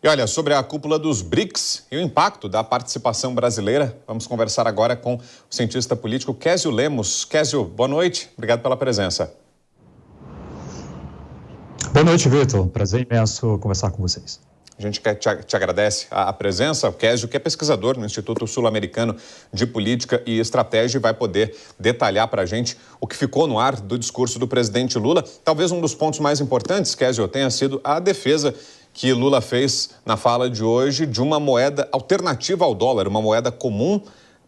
E olha, sobre a cúpula dos BRICS e o impacto da participação brasileira, vamos conversar agora com o cientista político Késio Lemos. Késio, boa noite, obrigado pela presença. Boa noite, Vitor. Prazer imenso conversar com vocês. A gente te agradece a presença. O Késio, que é pesquisador no Instituto Sul-Americano de Política e Estratégia, vai poder detalhar para a gente o que ficou no ar do discurso do presidente Lula. Talvez um dos pontos mais importantes, Késio, tenha sido a defesa que Lula fez na fala de hoje de uma moeda alternativa ao dólar, uma moeda comum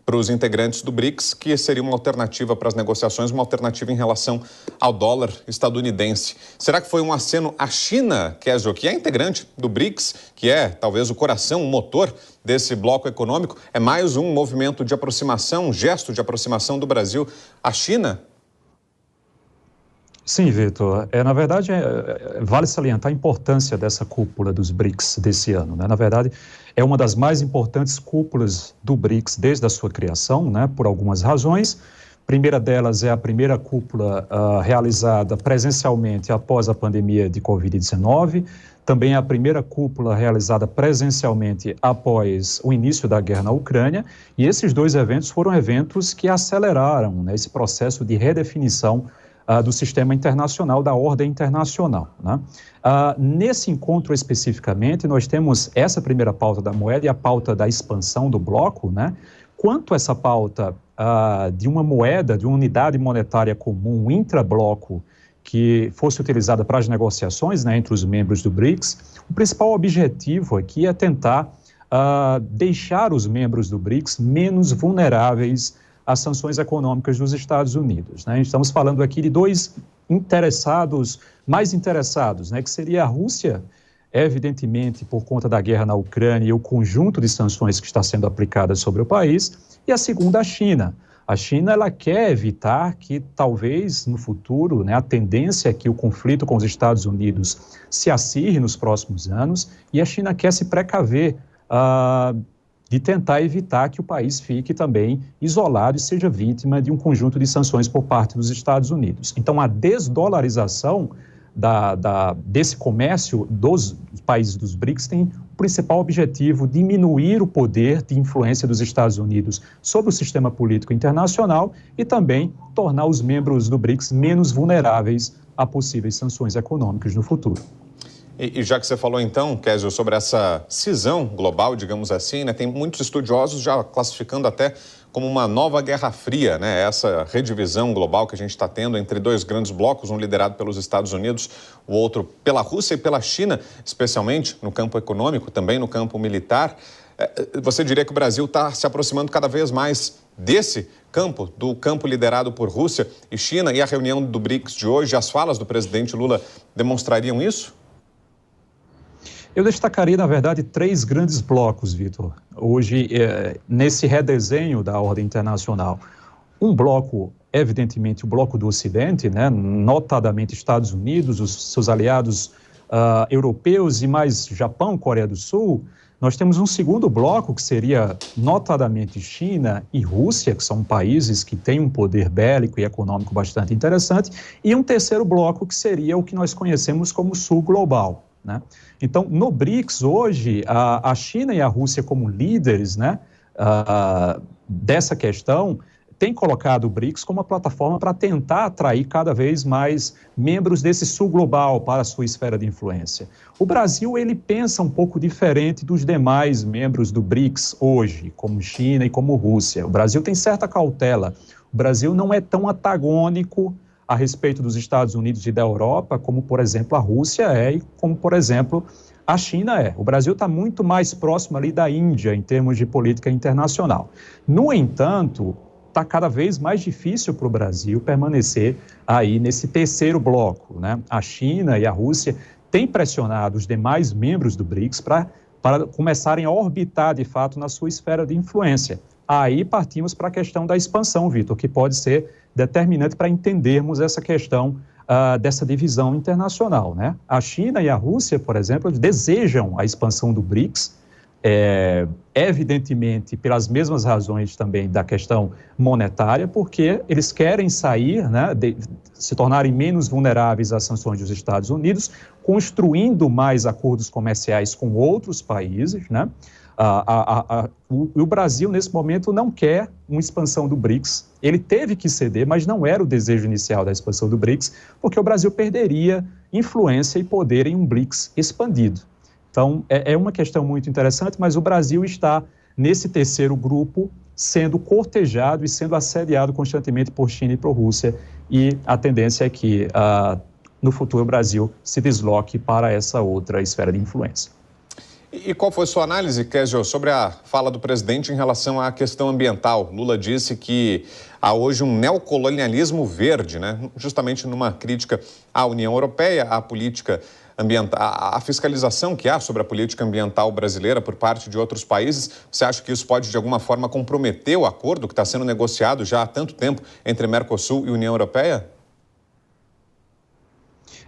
para os integrantes do BRICS, que seria uma alternativa para as negociações, uma alternativa em relação ao dólar estadunidense. Será que foi um aceno à China, Késio, que é integrante do BRICS, que é talvez o coração, o motor desse bloco econômico? É mais um movimento de aproximação, um gesto de aproximação do Brasil à China? Sim, Vitor. Na verdade, vale salientar a importância dessa cúpula dos BRICS desse ano, né? Na verdade, é uma das mais importantes cúpulas do BRICS desde a sua criação, né? Por algumas razões. A primeira delas é a primeira cúpula realizada presencialmente após a pandemia de Covid-19. Também é a primeira cúpula realizada presencialmente após o início da guerra na Ucrânia. E esses dois eventos foram eventos que aceleraram, né, esse processo de redefinição do sistema internacional, da ordem internacional, né? Nesse encontro especificamente, nós temos essa primeira pauta da moeda e a pauta da expansão do bloco, né? Quanto a essa pauta de uma moeda, de uma unidade monetária comum, intrabloco, que fosse utilizada para as negociações, né, entre os membros do BRICS, o principal objetivo aqui é tentar deixar os membros do BRICS menos vulneráveis as sanções econômicas dos Estados Unidos, né? Estamos falando aqui de dois mais interessados, né? Que seria a Rússia, evidentemente por conta da guerra na Ucrânia e o conjunto de sanções que está sendo aplicadas sobre o país, e a segunda, a China. A China, ela quer evitar que talvez no futuro, né, a tendência é que o conflito com os Estados Unidos se acirre nos próximos anos, e a China quer se precaver de tentar evitar que o país fique também isolado e seja vítima de um conjunto de sanções por parte dos Estados Unidos. Então, a desdolarização desse comércio dos países dos BRICS tem o principal objetivo diminuir o poder de influência dos Estados Unidos sobre o sistema político internacional e também tornar os membros do BRICS menos vulneráveis a possíveis sanções econômicas no futuro. E já que você falou então, Késio, sobre essa cisão global, digamos assim, né, tem muitos estudiosos já classificando até como uma nova Guerra Fria, né, essa redivisão global que a gente está tendo entre dois grandes blocos, um liderado pelos Estados Unidos, o outro pela Rússia e pela China, especialmente no campo econômico, também no campo militar. Você diria que o Brasil está se aproximando cada vez mais desse campo, do campo liderado por Rússia e China, e a reunião do BRICS de hoje, as falas do presidente Lula demonstrariam isso? Eu destacaria, na verdade, três grandes blocos, Vitor, hoje, nesse redesenho da ordem internacional. Um bloco, evidentemente, o bloco do Ocidente, né, notadamente Estados Unidos, os seus aliados europeus e mais Japão, Coreia do Sul. Nós temos um segundo bloco, que seria notadamente China e Rússia, que são países que têm um poder bélico e econômico bastante interessante, e um terceiro bloco, que seria o que nós conhecemos como Sul Global, né? Então, no BRICS, hoje, a China e a Rússia como líderes, né, dessa questão, têm colocado o BRICS como uma plataforma para tentar atrair cada vez mais membros desse sul global para a sua esfera de influência. O Brasil, ele pensa um pouco diferente dos demais membros do BRICS hoje, como China e como Rússia. O Brasil tem certa cautela. O Brasil não é tão antagônico a respeito dos Estados Unidos e da Europa, como, por exemplo, a Rússia é e como, por exemplo, a China é. O Brasil está muito mais próximo ali da Índia em termos de política internacional. No entanto, está cada vez mais difícil para o Brasil permanecer aí nesse terceiro bloco, né? A China e a Rússia têm pressionado os demais membros do BRICS para começarem a orbitar, de fato, na sua esfera de influência. Aí partimos para a questão da expansão, Vitor, que pode ser determinante para entendermos essa questão dessa divisão internacional, né? A China e a Rússia, por exemplo, desejam a expansão do BRICS evidentemente pelas mesmas razões também da questão monetária, porque eles querem sair, né, se tornarem menos vulneráveis às sanções dos Estados Unidos, construindo mais acordos comerciais com outros países, né? O Brasil, nesse momento, não quer uma expansão do BRICS. Ele teve que ceder, mas não era o desejo inicial da expansão do BRICS, porque o Brasil perderia influência e poder em um BRICS expandido. Então, é uma questão muito interessante, mas o Brasil está nesse terceiro grupo sendo cortejado e sendo assediado constantemente por China e por Rússia, e a tendência é que, no futuro, o Brasil se desloque para essa outra esfera de influência. E qual foi sua análise, Kézio, sobre a fala do presidente em relação à questão ambiental? Lula disse que há hoje um neocolonialismo verde, né? Justamente numa crítica à União Europeia, à política ambiental, à fiscalização que há sobre a política ambiental brasileira por parte de outros países. Você acha que isso pode, de alguma forma, comprometer o acordo que está sendo negociado já há tanto tempo entre Mercosul e União Europeia?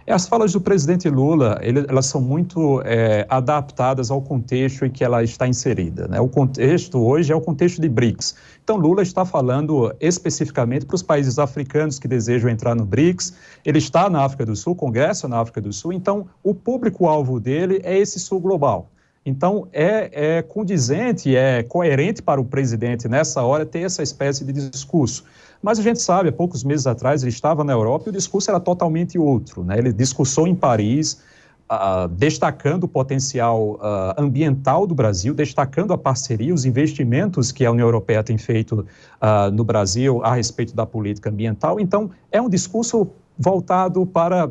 As falas do presidente Lula, elas são muito adaptadas ao contexto em que ela está inserida, né? O contexto hoje é o contexto de BRICS. Então, Lula está falando especificamente para os países africanos que desejam entrar no BRICS. Ele está na África do Sul, Congresso na África do Sul. Então, o público-alvo dele é esse Sul global. Então, é condizente, é coerente para o presidente, nessa hora, ter essa espécie de discurso. Mas a gente sabe, há poucos meses atrás, ele estava na Europa e o discurso era totalmente outro, né? Ele discursou em Paris, destacando o potencial ambiental do Brasil, destacando a parceria, os investimentos que a União Europeia tem feito no Brasil a respeito da política ambiental. Então, é um discurso voltado para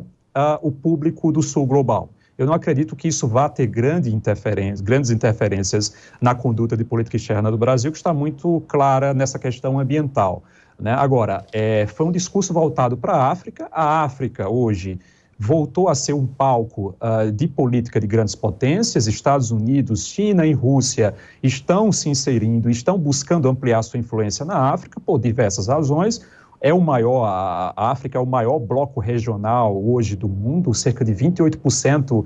o público do Sul global. Eu não acredito que isso vá ter grandes interferências na conduta de política externa do Brasil, que está muito clara nessa questão ambiental, né? Agora, foi um discurso voltado para a África. A África, hoje, voltou a ser um palco de política de grandes potências. Estados Unidos, China e Rússia estão se inserindo, estão buscando ampliar sua influência na África por diversas razões. A África é o maior bloco regional hoje do mundo, cerca de 28%,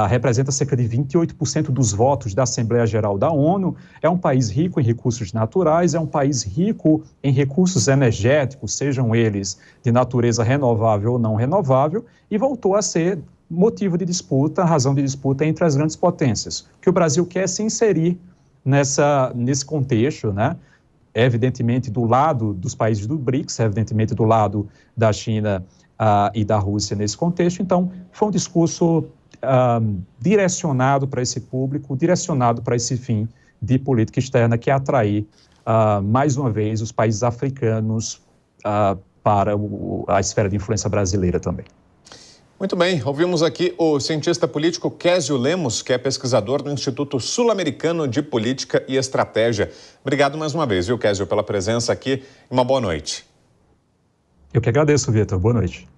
representa cerca de 28% dos votos da Assembleia Geral da ONU. É um país rico em recursos naturais, é um país rico em recursos energéticos, sejam eles de natureza renovável ou não renovável, e voltou a ser motivo de disputa, razão de disputa entre as grandes potências. Que o Brasil quer se inserir nesse contexto, né? Evidentemente do lado dos países do BRICS, evidentemente do lado da China e da Rússia nesse contexto. Então, foi um discurso direcionado para esse público, direcionado para esse fim de política externa, que é atrair, mais uma vez, os países africanos para a esfera de influência brasileira também. Muito bem, ouvimos aqui o cientista político Kézio Lemos, que é pesquisador do Instituto Sul-Americano de Política e Estratégia. Obrigado mais uma vez, viu, Kézio, pela presença aqui e uma boa noite. Eu que agradeço, Vitor. Boa noite.